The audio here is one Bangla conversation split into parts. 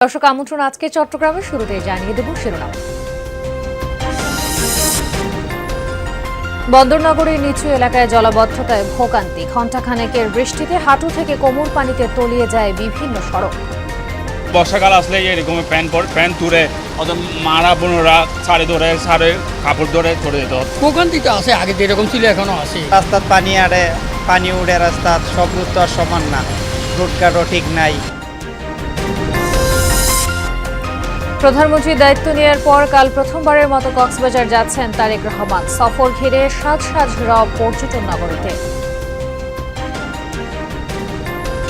দর্শক আমন্ত্রণ আজকে চট্টগ্রামের শুরুতে জানিয়ে দেব শিরোনাম। বন্দরনগরীর নিচু এলাকায় জলাবদ্ধতায় ভোগান্তি, ঘণ্টাখানেকের বৃষ্টিতে হাঁটু থেকে কোমর পানিতে তলিয়ে যায় বিভিন্ন সড়ক। বর্ষাকাল আসলে এরকম প্যান্ট তুলে মারা বোনরা সারে কাপড় ধরে চলে যেত। ভোগান্তি তো আছে, আগে যেরকম ছিল এখনো আছে। রাস্তাত পানি আড়ে, পানি উড়ে রাস্তাত, সব রুট তো আর সমান না, রুটঘাটও ঠিক নাই। প্রধানমন্ত্রীর দায়িত্ব নেওয়ার পর কাল প্রথমবারের মতো কক্সবাজার যাচ্ছেন তারেক রহমান। সফর ঘিরে সাজ রব পর্যটন নগরীতে।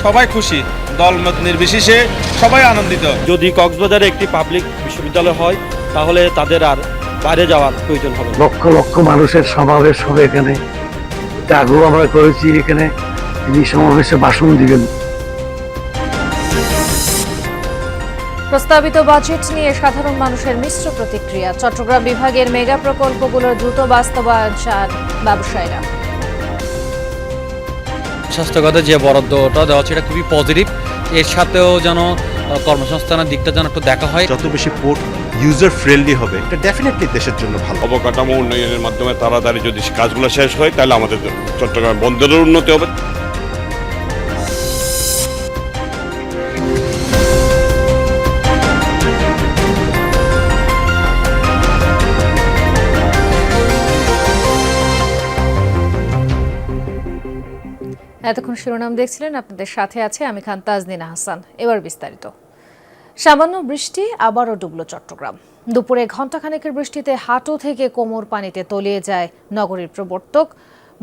সবাই খুশি, দল মত নির্বিশেষে সবাই আনন্দিত। যদি কক্সবাজারে একটি পাবলিক বিশ্ববিদ্যালয় হয় তাহলে তাদের আর বাইরে যাওয়ার প্রয়োজন হবে। লক্ষ লক্ষ মানুষের সমাবেশ হবে এখানে, এটা আগেও আমরা করেছি। এখানে তিনি সমাবেশে ভাষণ দিবেন। প্রস্তাবিত বাজেট নিয়ে সাধারণ মানুষের মিশ্র প্রতিক্রিয়া। চট্টগ্রাম বিভাগের মেগা প্রকল্পগুলোর দ্রুত বাস্তবায়ন চান ব্যবসায়ীরা। স্বাস্থ্যগত যে বরাদ্দটা দেওয়া হচ্ছে এটা খুবই পজিটিভ। এর সাথেও যেন কর্মসংস্থানের দিকটা যেন একটু দেখা হয়। যত বেশি পোর্ট ইউজার ফ্রেন্ডলি হবে, এটা ডেফিনেটলি দেশের জন্য ভালো। অবকাঠামো উন্নয়নের মাধ্যমে তাড়াতাড়ি যদি কাজগুলো শেষ হয় তাহলে আমাদের চট্টগ্রাম বন্দরের উন্নতি হবে। এতক্ষণ শিরোনাম দেখছিলেন, আপনাদের সাথে আছে আমি খান তাজনিনা হাসান। এবার বিস্তারিত। সামান্য বৃষ্টি, আবারও ডুবল চট্টগ্রাম। দুপুরে ঘণ্টাখানেকের বৃষ্টিতে হাঁটু থেকে কোমর পানিতে তলিয়ে যায় নগরীর প্রবর্তক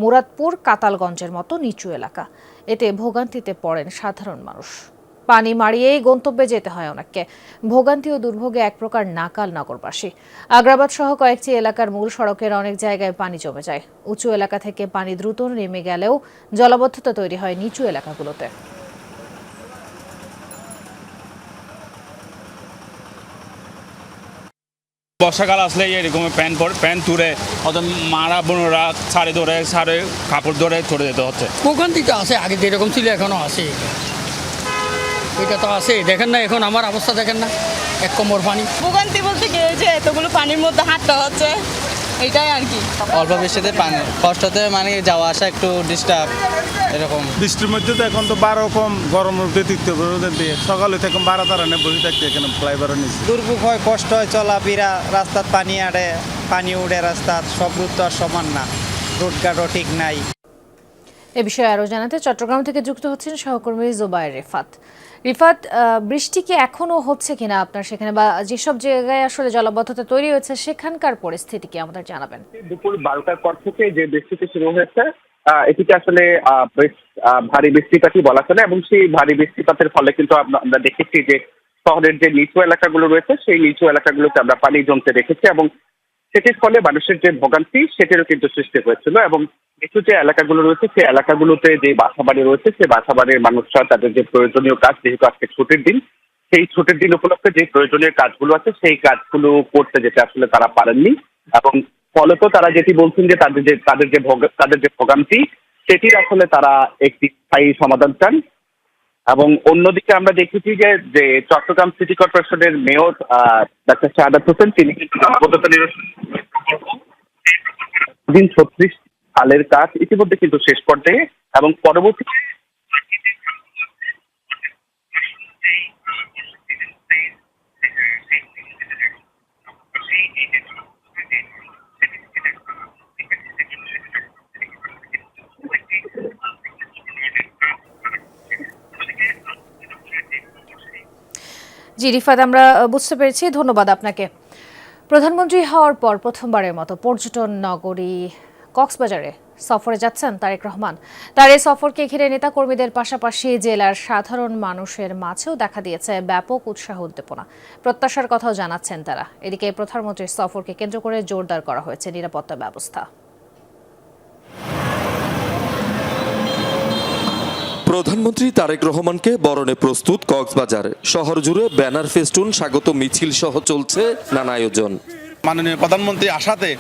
মুরাদপুর কাতালগঞ্জের মতো নিচু এলাকা। এতে ভোগান্তিতে পড়েন সাধারণ মানুষ। পানি মারিয়েই গন্তব্যে যেতে হয় অনেককে। ভোগান্তি ও দুর্ভোগে এক প্রকার নাকাল নগরবাসী। আগ্রাবাদ সহ কয়েকটি এলাকার মূল সড়কের অনেক জায়গায় পানি জমে যায়। উঁচু এলাকা থেকে পানি দ্রুত নেমে গেলেও জলাবদ্ধতা তৈরি হয় নিচু এলাকাগুলোতে। বর্ষাকাল আসলে এরকম প্যান্ট তুলে মারা বোনরা সারে কাপড় ধরে চলে যেতে হচ্ছে। ভোগান্তি তো আছে, আগে যেরকম ছিল এখনো আছে। এটা তো আছে, দেখেন না এখন আমার অবস্থা, দেখেন না এক কোমর পানি। ভোগান্তি বলতে কি, যে এতগুলো পানির মধ্যে হাঁটতে হচ্ছে, এটাই আর কি। অল্প বৃষ্টিতে পানি কষ্টতে, মানে যাওয়া আসা একটু ডিস্টার্ব এরকম। বৃষ্টির মধ্যে তো এখন তো 12 কম, গরম রোদে তীর্থ রোদের দিয়ে সকালে থেকে 12 তারানে বসে থাকতে এখানে ফ্লাইওভারের নিচে। দুর্ভোগ হয়, কষ্ট হয়, চলাফেরা রাস্তাত পানি আড়ে, পানি উড়ে রাস্তাত, সব রুট তো আর সমান না, রুটঘাটও ঠিক নাই। এ বিষয়ে আরও জানাতে চট্টগ্রাম থেকে যুক্ত হচ্ছেন সহকর্মী জুবায়ের রিফাত। রিফাত, বৃষ্টি কি এখনো হচ্ছে কিনা আপনার সেখানে, বা যেসব জায়গায় আসলে জলাবদ্ধতা তৈরি হয়েছে সেখানকার পরিস্থিতি কি আমাদের জানাবেন? দুপুর 12টার পর থেকে যে বৃষ্টিটি শুরু হয়েছে, এটিকে আসলে ভারী বৃষ্টিপাতই বলা চলে, এবং সেই ভারী বৃষ্টিপাতের ফলে কিন্তু আমরা দেখেছি যে শহরের যে নিচু এলাকাগুলো রয়েছে সেই নিচু এলাকাগুলোতে আমরা পানি জমতে দেখেছি, এবং সেটির ফলে মানুষের যে ভোগান্তি সেটিরও কিন্তু সৃষ্টি হয়েছিল। এবং নিচু যে এলাকাগুলো রয়েছে সেই এলাকাগুলোতে যে বাসাবাড়ি রয়েছে সেই বাসাবাড়ির মানুষরা তাদের যে প্রয়োজনীয় কাজ, যেহেতু আজকে ছুটির দিন, সেই ছুটির দিন উপলক্ষে যে প্রয়োজনীয় কাজগুলো আছে সেই কাজগুলো করতে যেতে আসলে তারা পারেননি, এবং ফলত তারা যেটি বলছেন যে তাদের যে ভোগান্তি সেটির আসলে তারা একটি স্থায়ী সমাধান চান। এবং অন্যদিকে আমরা দেখেছি যে চট্টগ্রাম সিটি কর্পোরেশনের মেয়র ডাক্তার শাহাদাত হোসেন, তিনি কিন্তু 36 সালের কাজ ইতিমধ্যে কিন্তু শেষ পর্যায়ে, এবং পরবর্তী জি রিফাত, আমরা বুঝতে পেরেছি, ধন্যবাদ আপনাকে। প্রধানমন্ত্রী হওয়ার পর প্রথমবারের মতো পর্যটন নগরী কক্সবাজারে সফরে যাচ্ছেন তারেক রহমান। তার এই সফরকে ঘিরে নেতাকর্মীদের পাশাপাশি জেলার সাধারণ মানুষের মাঝেও দেখা দিয়েছে ব্যাপক উৎসাহ উদ্দীপনা। প্রত্যাশার কথাও জানাচ্ছেন তারা। এদিকে প্রধানমন্ত্রীর সফরকে কেন্দ্র করে জোরদার করা হয়েছে নিরাপত্তা ব্যবস্থা। প্রধানমন্ত্রী তারেক রহমানকে বরণে প্রস্তুত কক্সবাজার। শহর জুড়ে ব্যানার, ফেস্টুন, স্বাগত মিছিল সহ চলছে নানা আয়োজন। মাননীয় প্রধানমন্ত্রী আসাতে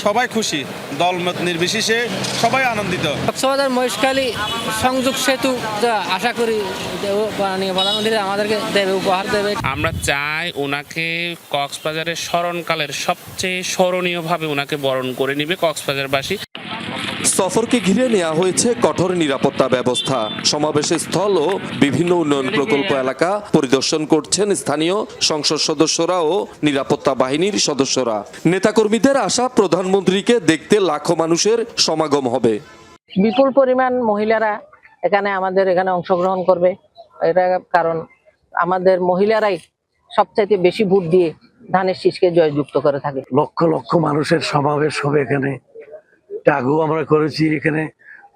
সবাই খুশি, দলমত নির্বিশেষে সবাই আনন্দিত। কক্সবাজার মহেশখালী সংযোগ সেতু আশা করি প্রধানমন্ত্রী আমাদেরকে দেবে, উপহার দেবে। আমরা চাই ওনাকে কক্সবাজারের স্মরণকালের সবচেয়ে স্মরণীয়ভাবে ওনাকে বরণ করে নেবে কক্সবাজারবাসী। সফরকে ঘিরে নেওয়া হয়েছে কঠোর নিরাপত্তা ব্যবস্থা। সমাবেশের স্থল ও বিভিন্ন উন্নয়ন প্রকল্প এলাকা পরিদর্শন করছেন স্থানীয় সংসদ সদস্যরা ও নিরাপত্তা বাহিনীর সদস্যরা। নেতাকর্মীদের আশা প্রধানমন্ত্রীকে দেখতে লাখো মানুষের সমাগম হবে। বিপুল পরিমাণ মহিলারা আমাদের এখানে অংশগ্রহণ করবে। এটা কারণ আমাদের মহিলারাই সবচাইতে বেশি ভোট দিয়ে ধানের শীষকে জয়যুক্ত করে থাকে। লক্ষ লক্ষ মানুষের সমাবেশ হবে এখানে, আগেও আমরা করেছি এখানে।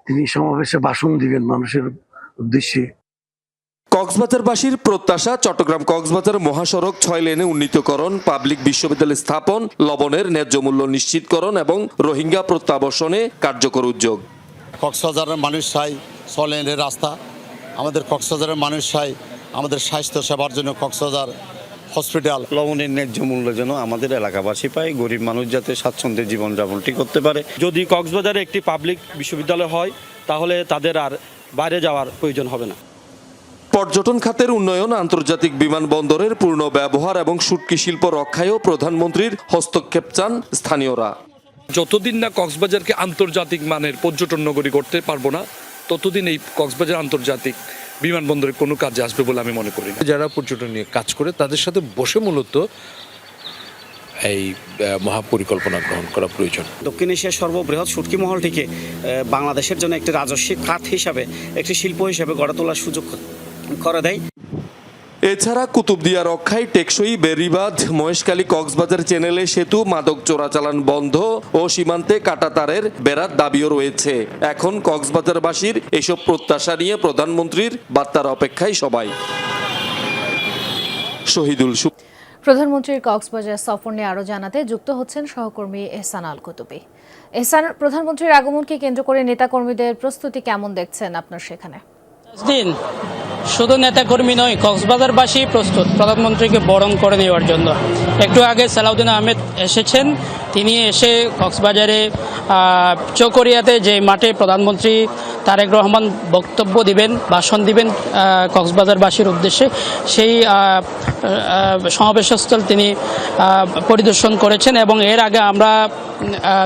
তিনি সমাবেশে ভাষণ দিবেন মানুষের উদ্দেশ্যে। কক্সবাজারবাসীর প্রত্যাশা চট্টগ্রাম কক্সবাজার মহাসড়ক 6 লেনে উন্নীতকরণ, পাবলিক বিশ্ববিদ্যালয় স্থাপন, লবণের ন্যায্য মূল্য নিশ্চিতকরণ এবং রোহিঙ্গা প্রত্যাবর্ষণে কার্যকর উদ্যোগ। কক্সবাজারের মানুষ চাই 6 লেনের রাস্তা, আমাদের কক্সবাজারের মানুষ চাই আমাদের স্বাস্থ্য সেবার জন্য কক্সবাজার হসপিটাল। লবণের ন্যায্য মূল্য যেন আমাদের এলাকাবাসী পায়, গরিব মানুষ যাতে স্বাচ্ছন্দ্যে জীবনযাপনটি করতে পারে। যদি কক্সবাজারে একটি পাবলিক বিশ্ববিদ্যালয় হয় তাহলে তাদের আর বাইরে যাওয়ার প্রয়োজন হবে না। পর্যটন খাতের উন্নয়ন, আন্তর্জাতিক বিমানবন্দরের পূর্ণ ব্যবহার এবং শুটকি শিল্প রক্ষায়ও প্রধানমন্ত্রীর হস্তক্ষেপ চান স্থানীয়রা। যতদিন না কক্সবাজারকে আন্তর্জাতিক মানের পর্যটন নগরী করতে পারবো না, ততদিন এই কক্সবাজার আন্তর্জাতিক বিমানবন্দরের কোনো কাজে আসবে বলে আমি মনে করি না। যারা পর্যটন নিয়ে কাজ করে তাদের সাথে বসে মূলত এই মহাপরিকল্পনা গ্রহণ করা প্রয়োজন। দক্ষিণ এশিয়ার সর্ববৃহৎ শুটকি মহলটিকে বাংলাদেশের জন্য একটি রাজস্বিক খাত হিসাবে, একটি শিল্প হিসাবে গড়ে তোলার সুযোগ করে দেয়। এছাড়া কুতুবদিয়া রক্ষায় টেকসই বেড়িবাঁধ, মহেশখালী কক্সবাজার চ্যানেলে সেতু, মাদক চোরাচালান বন্ধ ও সীমান্তে কাঁটাতারের বেড়ার দাবিও রয়েছে। এখন কক্সবাজারবাসীর এসব প্রত্যাশা নিয়ে প্রধানমন্ত্রীর বার্তার অপেক্ষায় সবাই। শহীদুল। প্রধানমন্ত্রীর কক্সবাজার সফর নিয়ে আরও জানাতে যুক্ত হচ্ছেন সহকর্মী এহসান আল কুতুবী। এহসান, প্রধানমন্ত্রীর আগমনকে কেন্দ্র করে নেতাকর্মীদের প্রস্তুতি কেমন দেখছেন আপনার সেখানে? শুধু নেতাকর্মী নয়, কক্সবাজারবাসী প্রস্তুত প্রধানমন্ত্রীকে বরণ করে নেওয়ার জন্য। একটু আগে সালাউদ্দিন আহমেদ এসেছেন, তিনি এসে কক্সবাজারে চকরিয়াতে যে মাঠে প্রধানমন্ত্রী তারেক রহমান বক্তব্য দিবেন, ভাষণ দিবেন কক্সবাজারবাসীর উদ্দেশ্যে, সেই সমাবেশস্থল তিনি পরিদর্শন করেছেন। এবং এর আগে আমরা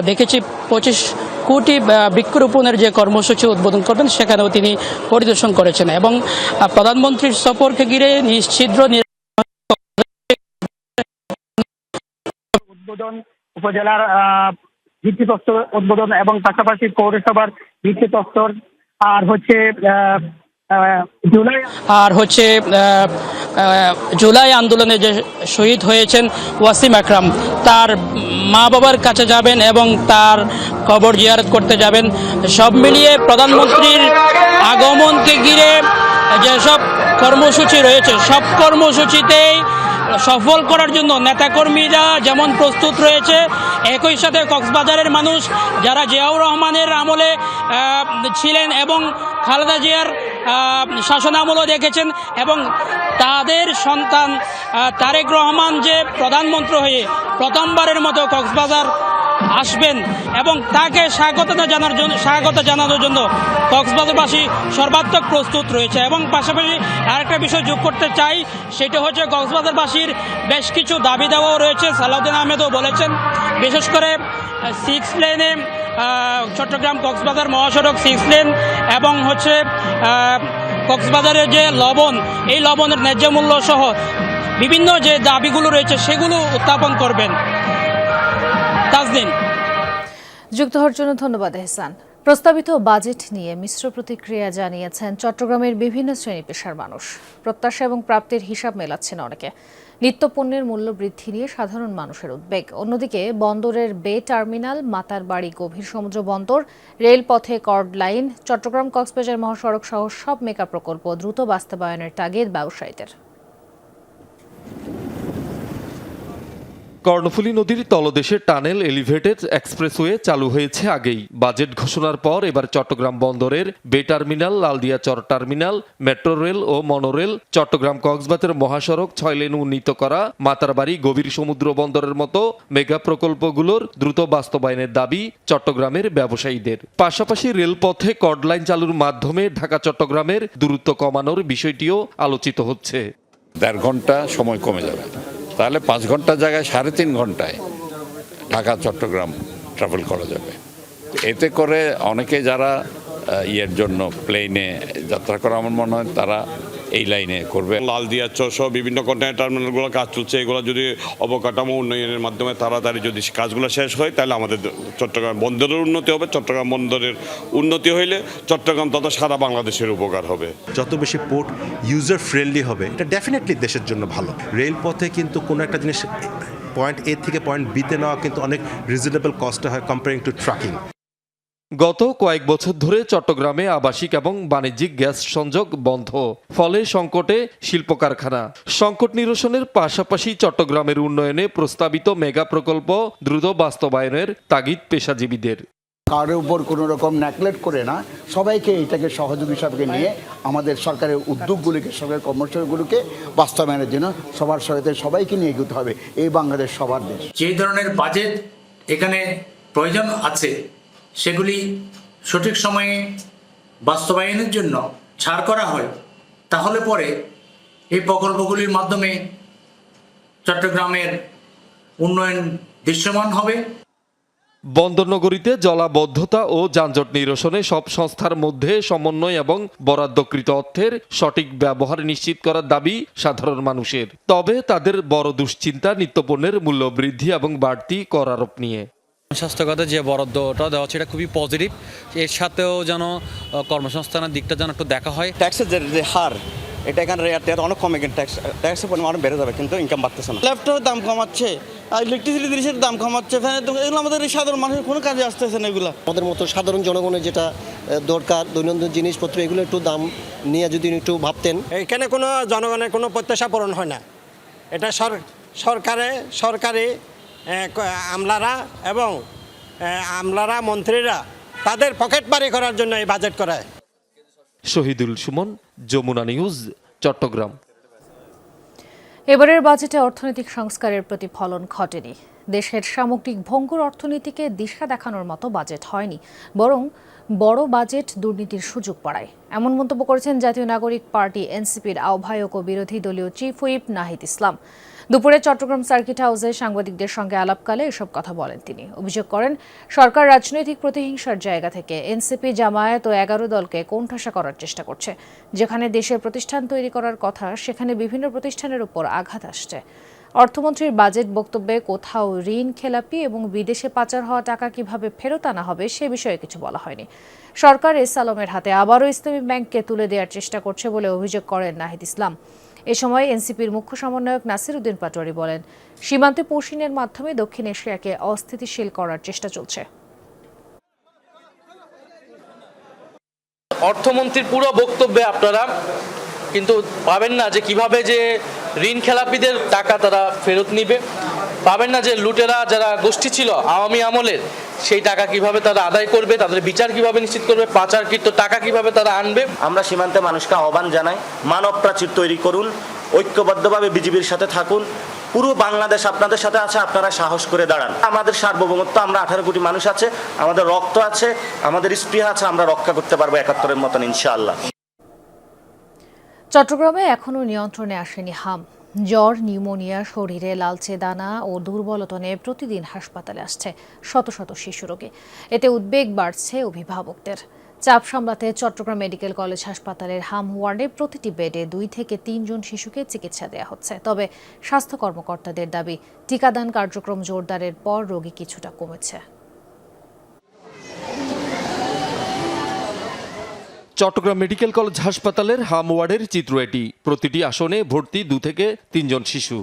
দেখেছি 25 কোটি বৃক্ষরোপণের যে কর্মসূচি উদ্বোধন করবেন সেখানেও তিনি পরিদর্শন করেছেন। এবং প্রধানমন্ত্রীর সফরকে ঘিরে নিশ্চিদ্র উদ্বোধন, উপজেলার ভিত্তিপ্রস্তর উদ্বোধন এবং পাশাপাশি পৌরসভার ভিত্তিপ্রস্তর, আর হচ্ছে জুলাই আন্দোলনে যে শহীদ হয়েছেন ওয়াসিম আকরাম, তার মা বাবার কাছে যাবেন এবং তার কবর জিয়ারত করতে যাবেন। সব মিলিয়ে প্রধানমন্ত্রীর আগমনকে ঘিরে যেসব কর্মসূচি রয়েছে, সব কর্মসূচিতেই সফল করার জন্য নেতাকর্মীরা যেমন প্রস্তুত রয়েছে, একই সাথে কক্সবাজারের মানুষ যারা জিয়াউর রহমানের আমলে ছিলেন এবং খালেদা জিয়ার শাসনামলও দেখেছেন, এবং তাদের সন্তান তারেক রহমান যে প্রধানমন্ত্রী হয়ে প্রথমবারের মতো কক্সবাজার আসবেন এবং তাকে স্বাগত জানানোর জন্য কক্সবাজারবাসী সর্বাত্মক প্রস্তুত রয়েছে। এবং পাশাপাশি আরেকটা বিষয় যোগ করতে চাই, সেটা হচ্ছে কক্সবাজারবাসীর বেশ কিছু দাবি দেওয়াও রয়েছে। সালাউদ্দিন আহমেদও বলেছেন, বিশেষ করে 6 লেনে চট্টগ্রাম কক্সবাজার মহাসড়ক 6 লেন এবং কক্সবাজারের যে লবণ, এই লবণের ন্যায্য মূল্য সহ বিভিন্ন যে দাবিগুলো রয়েছে সেগুলো উত্থাপন করবেন। তাজদিন। যুক্ত হওয়ার জন্য ধন্যবাদ এহসান। প্রস্তাবিত বাজেট নিয়ে মিশ্র প্রতিক্রিয়া জানিয়েছেন চট্টগ্রামের বিভিন্ন শ্রেণী পেশার মানুষ। প্রত্যাশা এবং প্রাপ্তির হিসাব মেলাচ্ছেন অনেকে। নিত্যপণ্যের মূল্য বৃদ্ধি নিয়ে সাধারণ মানুষের উদ্বেগ। অন্যদিকে বন্দরের বে টার্মিনাল, মাতারবাড়ি গভীর সমুদ্র বন্দর, রেলপথে কর্ড লাইন, চট্টগ্রাম কক্সবাজার মহাসড়ক সহ সব মেগা প্রকল্প দ্রুত বাস্তবায়নের তাগিদ ব্যবসায়ীদের। কর্ণফুলী নদীর তলদেশে টানেল এলিভেটেড এক্সপ্রেসওয়ে চালু হয়েছে আগেই। বাজেট ঘোষণার পর এবার চট্টগ্রাম বন্দরের বে টার্মিনাল, লালদিয়াচর টার্মিনাল, মেট্রো রেল ও মনোরেল, চট্টগ্রাম কক্সবাজার মহাসড়ক 6 লেন উন্নীত করা, মাতারবাড়ি গভীর সমুদ্র বন্দরের মতো মেগা প্রকল্পগুলোর দ্রুত বাস্তবায়নের দাবি চট্টগ্রামের ব্যবসায়ীদের। পাশাপাশি রেলপথে কর্ড লাইন চালুর মাধ্যমে ঢাকা চট্টগ্রামের দূরত্ব কমানোর বিষয়টিও আলোচিত হচ্ছে। 1.5 ঘন্টা সময় কমে যাবে, তাহলে 5 ঘন্টার জায়গায় 3.5 ঘন্টায় ঢাকা চট্টগ্রাম ট্রাভেল করা যাবে। এতে করে অনেকে যারা ইয়ের জন্য প্লেনে যাত্রা করা আমার মনে হয় তারা এই লাইনে করবে। লালদিয়াচর সহ বিভিন্ন কন্টেইনার টার্মিনালগুলো কাজ চলছে, এগুলো যদি অবকাঠামো উন্নয়নের মাধ্যমে তাড়াতাড়ি যদি কাজগুলো শেষ হয় তাহলে আমাদের চট্টগ্রাম বন্দরের উন্নতি হবে। চট্টগ্রাম বন্দরের উন্নতি হইলে চট্টগ্রাম তথা সারা বাংলাদেশের উপকার হবে। যত বেশি পোর্ট ইউজার ফ্রেন্ডলি হবে, এটা ডেফিনেটলি দেশের জন্য ভালো। রেলপথে কিন্তু কোনো একটা জিনিস পয়েন্ট এ থেকে পয়েন্ট বিতে নেওয়া কিন্তু অনেক রিজনেবল কস্টে হয় কম্পেয়ারিং টু ট্রাকিং। গত কয়েক বছর ধরে চট্টগ্রামে আবাসিক এবং বাণিজ্যিক গ্যাস সংযোগ বন্ধ, ফলে সংকটে শিল্প কারখানা। সংকট নিরসনের পাশাপাশি চট্টগ্রামের উন্নয়নে প্রস্তাবিত মেগা প্রকল্প দ্রুত বাস্তবায়নের তাগিদ পেশাজীবীদের। কারোর উপর কোনো রকম নেগলেক্ট করে না, সবাইকে এটাকে সহযোগী হিসাবে নিয়ে আমাদের সরকারের উদ্যোগগুলিকে, সরকারের কর্মসূচিগুলোকে বাস্তবায়নের জন্য সবার সহায়তা সবাইকে নিয়ে এগোতে হবে। এই বাংলাদেশ সবার দেশ। যে ধরনের বাজেট এখানে প্রয়োজন আছে সেগুলি সঠিক সময়ে বাস্তবায়নের জন্য ছাড় করা হয়, তাহলে পরে এই প্রকল্পগুলির মাধ্যমে চট্টগ্রামের উন্নয়ন দৃশ্যমান হবে। বন্দরনগরীতে জলাবদ্ধতা ও যানজট নিরসনে সব সংস্থার মধ্যে সমন্বয় এবং বরাদ্দকৃত অর্থের সঠিক ব্যবহার নিশ্চিত করার দাবি সাধারণ মানুষের। তবে তাদের বড় দুশ্চিন্তা নিত্যপণ্যের মূল্য বৃদ্ধি এবং বাড়তি কর আরোপ নিয়ে। স্বাস্থ্যগত যে বরাদ্দটা দেওয়া হচ্ছে এটা খুবই পজিটিভ। এর সাথেও যেন কর্মসংস্থানের দিকটা যেন একটু দেখা হয়। ট্যাক্সের যে হার, এটা এখানে রেট অনেক কমে, কিন্তু ট্যাক্সের পরিমাণ অনেক বেড়ে যাবে, কিন্তু ইনকাম বাড়তেছে না। ল্যাপটপের দাম কমাচ্ছে, ইলেকট্রিসিটি জিনিসের দাম কমাচ্ছে, এগুলো আমাদের সাধারণ মানুষের কোনো কাজে আসতেছে না। এগুলো আমাদের মতো সাধারণ জনগণের যেটা দরকার দৈনন্দিন জিনিসপত্র, এগুলো একটু দাম নিয়ে যদি একটু ভাবতেন। এখানে কোনো জনগণের কোনো প্রত্যাশা পূরণ হয় না। এটা সরকারি আমলারা এবং মন্ত্রীরা তাদের পকেট বাড়ি করার জন্য এই বাজেট করায়। শহীদুল সুমন, যমুনা নিউজ, চট্টগ্রাম। এবারের বাজেটে অর্থনৈতিক সংস্কারের প্রতিফলন ঘটেনি। দেশের সামগ্রিক ভঙ্গুর অর্থনীতিকে দিশা দেখানোর মতো বাজেট হয়নি, বরং বড় বাজেট দুর্নীতির সুযোগ বাড়ায়, এমন মন্তব্য করেছেন জাতীয় নাগরিক পার্টি এনসিপির আহ্বায়ক ও বিরোধী দলীয় চিফ হুইপ নাহিদ ইসলাম। দুপুরে চট্টগ্রাম সার্কিট হাউসে সাংবাদিকদের সঙ্গে আলাপকালে এসব কথা বলেন তিনি। অভিযোগ করেন, সরকার রাজনৈতিক প্রতিহিংসার জায়গা থেকে এনসিপি, জামায়াত ও 11 দলকে কোণঠাসা করার চেষ্টা করছে। যেখানে দেশের প্রতিষ্ঠান তৈরি করার কথা, সেখানে বিভিন্ন প্রতিষ্ঠানের উপর আঘাত আসছে। অর্থমন্ত্রীর বাজেট বক্তব্যে কোথাও ঋণ খেলাপি এবং বিদেশে পাচার হওয়া টাকা কিভাবে ফেরত আনা হবে সে বিষয়ে কিছু বলা হয়নি। সরকার এস আলমের হাতে আবারও ইসলামী ব্যাংককে তুলে দেওয়ার চেষ্টা করছে বলে অভিযোগ করেন নাহিদ ইসলাম। এ সময় এনসিপির মুখ্য সমন্বয়ক নাসির উদ্দিন পাটোয়ারি বলেন, সীমান্তে পশ্চিমের মাধ্যমে দক্ষিণ এশিয়াকে অস্থিতিশীল করার চেষ্টা চলছে। অর্থমন্ত্রীর পুরো বক্তব্যে আপনারা কিন্তু পাবেন না যে কিভাবে যে ঋণ খেলাপিদের টাকা তারা ফেরত নিবে, পাবেন না যে লুটেরা যারা গোষ্ঠী ছিল আওয়ামী আমলের সেই টাকা কিভাবে তারা আদায় করবে, তাদের বিচার কিভাবে নিশ্চিত করবে, পাচারকৃত টাকা কিভাবে তারা আনবে। আমরা সীমান্তে মানুষকে আহ্বান জানাই, মানব প্রাচীর তৈরি করুন, ঐক্যবদ্ধভাবে বিজিবির সাথে থাকুন। পুরো বাংলাদেশ আপনাদের সাথে আছে, আপনারা সাহস করে দাঁড়ান। আমাদের সার্বভৌমত্ব, আমরা 18 কোটি মানুষ আছে, আমাদের রক্ত আছে, আমাদের স্পৃহা আছে, আমরা রক্ষা করতে পারবো 71-এর মতন ইনশাআল্লাহ। চট্টগ্রামে এখনও নিয়ন্ত্রণে আসেনি হাম। জ্বর, নিউমোনিয়া, শরীরে লালচে দানা ও দুর্বলতা নিয়ে প্রতিদিন হাসপাতালে আসছে শত শত শিশু রোগী। এতে উদ্বেগ বাড়ছে অভিভাবকদের। চাপ সামলাতে চট্টগ্রাম মেডিকেল কলেজ হাসপাতালের হাম ওয়ার্ডে প্রতিটি বেডে 2 থেকে 3 জন শিশুকে চিকিৎসা দেওয়া হচ্ছে। তবে স্বাস্থ্য কর্মকর্তাদের দাবি, টিকাদান কার্যক্রম জোরদারের পর রোগী কিছুটা কমেছে। চট্টগ্রাম মেডিকেল কলেজ হাসপাতালের হাম ওয়ার্ডের চিত্র এটি। প্রতিটি আসনে ভর্তি 2 থেকে 3 জন শিশু।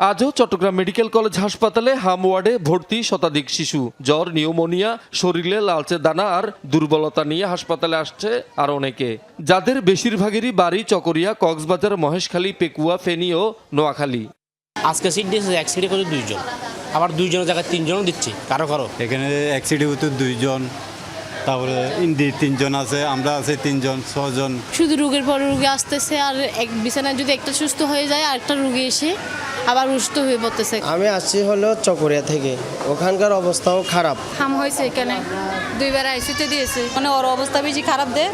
আজও চট্টগ্রাম মেডিকেল কলেজ হাসপাতালে হাম ওয়ার্ডে ভর্তি শতাধিক শিশু। জ্বর, নিউমোনিয়া, শরীরে লালচে দানা আর দুর্বলতা নিয়ে হাসপাতালে আসছে আর অনেকে, যাদের বেশিরভাগেরই বাড়ি চকরিয়া, কক্সবাজার, মহেশখালী, পেকুয়া, ফেনী ও নোয়াখালী। আজকে সিট দিয়েছে এক সিটে করে 2 জন, আবার 2 জনের জায়গায় 3 জনও দিচ্ছি কারো এখানে এক সিটে হতো 2 জন, তারপরে ইন্ডি 3 জন আছে, আমরা আছে 3 জন, 6 জন। শুধু রোগের পর রোগী আসতেছে, আর এক বিছানায় যদি একটা সুস্থ হয়ে যায় আর একটা রোগী এসে আবার সুস্থ হয়ে পড়তেছে। আমি আসছি হলো চকরিয়া থেকে, ওখানকার অবস্থাও খারাপ। হাম হয়েছে এখানে 2 বার আইসিতে দিয়েছে, মানে ওর অবস্থা বেশি খারাপ দেয়,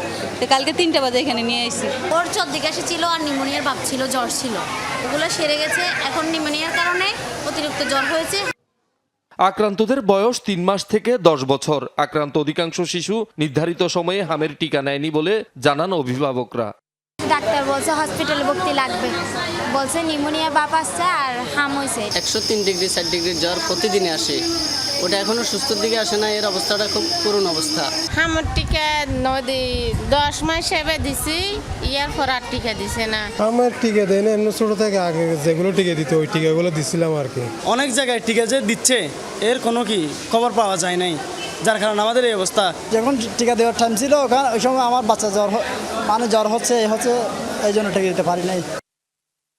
কালকে 3টা বাজে এখানে নিয়ে আইছি। ওর সর্দি কাশি ছিল আর নিউমোনিয়ার ভাব ছিল, জ্বর ছিল, ওগুলো সেরে গেছে। এখন নিউমোনিয়ার কারণে অতিরিক্ত জ্বর হয়েছে। আক্রান্তদের বয়স 3 মাস থেকে 10 বছর। আক্রান্ত অধিকাংশ শিশু নির্ধারিত সময়ে হামের টিকা নেয়নি বলে জানান অভিভাবকরা। ডাক্তার বলছে হসপিটালে ভর্তি লাগবে, বলছে নিউমোনিয়া বাপ আসছে আর হাম হয়েছে। 103 ডিগ্রি 4 ডিগ্রি জ্বর প্রতিদিনে আসে, ওটা এখনো সুস্থর দিকে আসে না, এর অবস্থাটা খুব করুণ অবস্থা। হামের টিকা 10 মাস সেবে দিছি, ইয়ার পর আর টিকা দিছে না। আমার টিকা দেয় না, এমনি ছোট থেকে আগে যেগুলো টিকা দিতে ওই টিকাগুলো দিছিলাম আর কি। অনেক জায়গায় টিকা যে দিচ্ছে এর কোনো কি খবর পাওয়া যায় নাই, যার কারণে আমাদের এই অবস্থা। যখন টিকা দেওয়ার টাইম ছিল ওই সময় আমার বাচ্চা জ্বর হচ্ছে এই জন্য টিকা দিতে পারি নাই।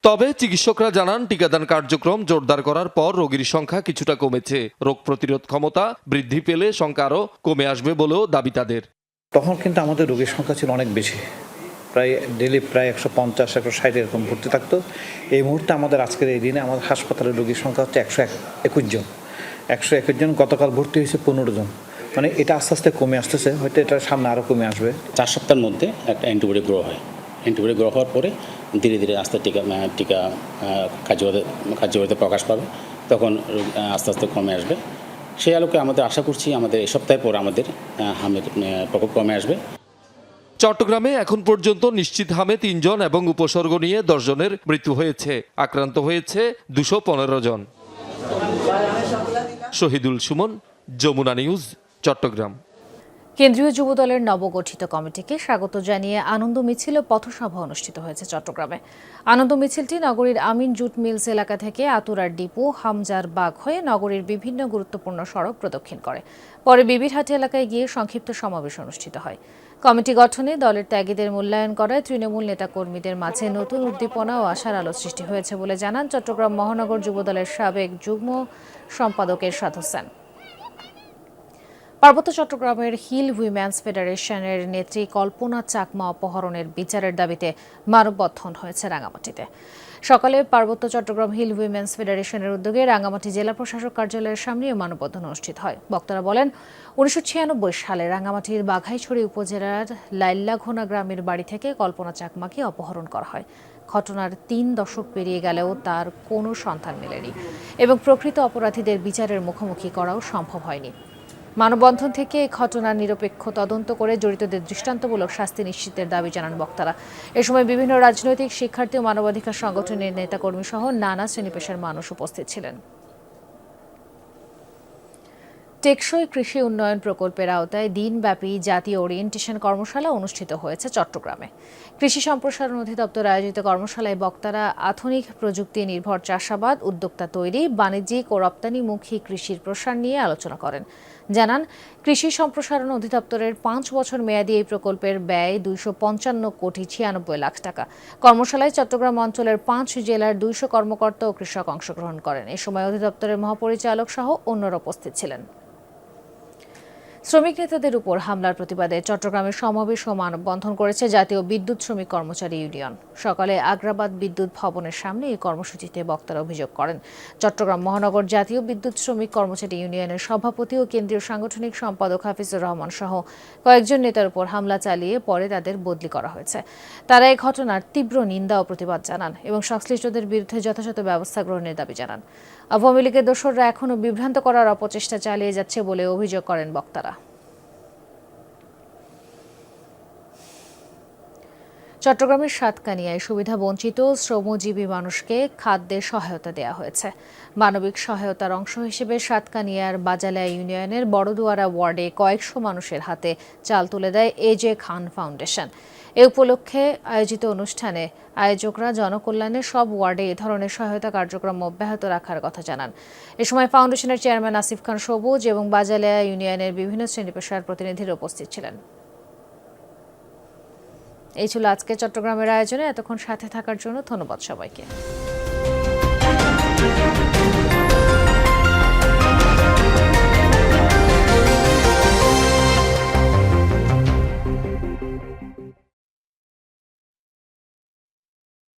তবে চিকিৎসকরা জানান টিকাদান কার্যক্রম জোরদার করার পর রোগীর সংখ্যা কিছুটা কমেছে। রোগ প্রতিরোধ ক্ষমতা বৃদ্ধি পেলে সংখ্যা আরও কমে আসবে বলেও দাবি তাদের। তখন কিন্তু আমাদের রোগীর সংখ্যা ছিল অনেক বেশি, প্রায় ডেলি প্রায় 150 160 এরকম ভর্তি থাকতো। এই মুহূর্তে আমাদের আজকের এই দিনে আমাদের হাসপাতালের রোগীর সংখ্যা হচ্ছে 121 জন। 121 জন, গতকাল ভর্তি হয়েছে 15 জন। মানে এটা আস্তে আস্তে কমে আসতেছে, হয়তো এটা সামনে আরও কমে আসবে। 4 সপ্তাহের মধ্যে একটা অ্যান্টিবডি গ্রো হয়। অ্যান্টিবডি গ্রো হওয়ার পরে ধীরে ধীরে আস্তে টিকা কার্যকরিতা প্রকাশ পাবে, তখন আস্তে আস্তে কমে আসবে। সেই আলোকে আমাদের আশা করছি আমাদের এই সপ্তাহের পর আমাদের হামের প্রকোপ কমে আসবে। চট্টগ্রামে এখন পর্যন্ত নিশ্চিত হামে 3 জন এবং উপসর্গ নিয়ে 10 জনের মৃত্যু হয়েছে। আক্রান্ত হয়েছে 215 জন। শহীদুল সুমন, যমুনা নিউজ, চট্টগ্রাম। কেন্দ্রীয় যুবদলের নবগঠিত কমিটিকে স্বাগত জানিয়ে আনন্দ মিছিল ও পথসভা অনুষ্ঠিত হয়েছে চট্টগ্রামে। আনন্দ মিছিলটি নগরীর আমিন জুট মিলস এলাকা থেকে আতুরার ডিপো হামজার বাগ হয়ে নগরীর বিভিন্ন গুরুত্বপূর্ণ সড়ক প্রদক্ষিণ করে। পরে বিবিরহাটি এলাকায় গিয়ে সংক্ষিপ্ত সমাবেশ অনুষ্ঠিত হয়। কমিটি গঠনে দলের ত্যাগীদের মূল্যায়ন করায় তৃণমূল নেতাকর্মীদের মাঝে নতুন উদ্দীপনা ও আশার আলো সৃষ্টি হয়েছে বলে জানান চট্টগ্রাম মহানগর যুবদলের সাবেক যুগ্ম সম্পাদক এরশাদ হোসেন। পার্বত্য চট্টগ্রামের হিল উইমেন্স ফেডারেশনের নেত্রী কল্পনা চাকমা অপহরণের বিচারের দাবিতে মানববন্ধন হয়েছে রাঙামাটিতে। সকালে পার্বত্য চট্টগ্রাম হিল উইমেন্স ফেডারেশনের উদ্যোগে রাঙামাটি জেলা প্রশাসক কার্যালয়ের সামনে মানববন্ধন অনুষ্ঠিত হয়। বক্তারা বলেন, 1996 সালে রাঙামাটির বাঘাইছড়ি উপজেলার লাইল্লাঘোনা গ্রামের বাড়ি থেকে কল্পনা চাকমাকে অপহরণ করা হয়। ঘটনার 3 দশক পেরিয়ে গেলেও তার কোনো সন্ধান মেলেনি এবং প্রকৃত অপরাধীদের বিচারের মুখোমুখি করাও সম্ভব হয়নি। মানববন্ধন থেকে এই ঘটনার নিরপেক্ষ তদন্ত করে জড়িতদের দৃষ্টান্তমূলক শাস্তি নিশ্চিতের দাবি জানান বক্তারা। এ সময় বিভিন্ন রাজনৈতিক, শিক্ষার্থী ও মানবাধিকার সংগঠনের নেতাকর্মী সহ নানা শ্রেণী-পেশার মানুষ উপস্থিত ছিলেন। টেকসই কৃষি উন্নয়ন প্রকল্পের আওতায় দিনব্যাপী জাতীয় ওরিয়েন্টেশন কর্মশালা অনুষ্ঠিত হয়েছে চট্টগ্রামে। কৃষি সম্প্রসারণ অধিদপ্তর আয়োজিত কর্মশালায় বক্তারা আধুনিক প্রযুক্তি নির্ভর চাষাবাদ, উদ্যোক্তা তৈরি, বাণিজ্যিক ও রপ্তানিমুখী কৃষির প্রসার নিয়ে আলোচনা করেন। জানান, কৃষি সম্প্রসারণ অধিদপ্তরের 5 বছর মেয়াদী এই প্রকল্পের ব্যয় 255 কোটি 96 লাখ টাকা। কর্মশালায় চট্টগ্রাম অঞ্চলের 5 জেলার 200 কর্মকর্তা ও কৃষক অংশগ্রহণ করেন। এ সময় অধিদপ্তরের মহাপরিচালক সহ অন্যরা উপস্থিত ছিলেন। শ্রমিক নেতাদের উপর হামলার প্রতিবাদে চট্টগ্রামের সমাবেশ ও মানববন্ধন করেছে জাতীয় বিদ্যুৎ শ্রমিক কর্মচারী ইউনিয়ন। সকালে আগ্রাবাদ বিদ্যুৎ ভবনের সামনে এই কর্মসূচিতে বক্তারা অভিযোগ করেন, চট্টগ্রাম মহানগর জাতীয় বিদ্যুৎ শ্রমিক কর্মচারী ইউনিয়নের সভাপতি ও কেন্দ্রীয় সাংগঠনিক সম্পাদক হাফিজুর রহমান সহ কয়েকজন নেতার উপর হামলা চালিয়ে পরে তাদের বদলি করা হয়েছে। তারা এই ঘটনার তীব্র নিন্দা ও প্রতিবাদ জানান এবং সংশ্লিষ্টদের বিরুদ্ধে যথাযথ ব্যবস্থা গ্রহণের দাবি জানান। আওয়ামী লীগের দোসররা এখনও বিভ্রান্ত করার অপচেষ্টা চালিয়ে যাচ্ছে বলে অভিযোগ করেন বক্তারা। চট্টগ্রামের সাতকানিয়ায় সুবিধা বঞ্চিত শ্রমজীবী মানুষকে খাদ্যের সহায়তা দেওয়া হয়েছে। মানবিক সহায়তার অংশ হিসেবে সাতকানিয়ার বাজালিয়া ইউনিয়নের বড়দুয়ারা ওয়ার্ডে কয়েকশো মানুষের হাতে চাল তুলে দেয় এজে খান ফাউন্ডেশন। এ উপলক্ষে আয়োজিত অনুষ্ঠানে আয়োজকরা জনকল্যাণের সব ওয়ার্ডে এ ধরনের সহায়তা কার্যক্রম অব্যাহত রাখার কথা জানান। এ সময় ফাউন্ডেশনের চেয়ারম্যান আসিফ খান সবুজ এবং বাজালিয়া ইউনিয়নের বিভিন্ন শ্রেণী-পেশার প্রতিনিধিরা উপস্থিত ছিলেন। এই ছিল আজকে চট্টগ্রামের আয়োজনে। এতক্ষণ সাথে থাকার জন্য ধন্যবাদ সবাইকে।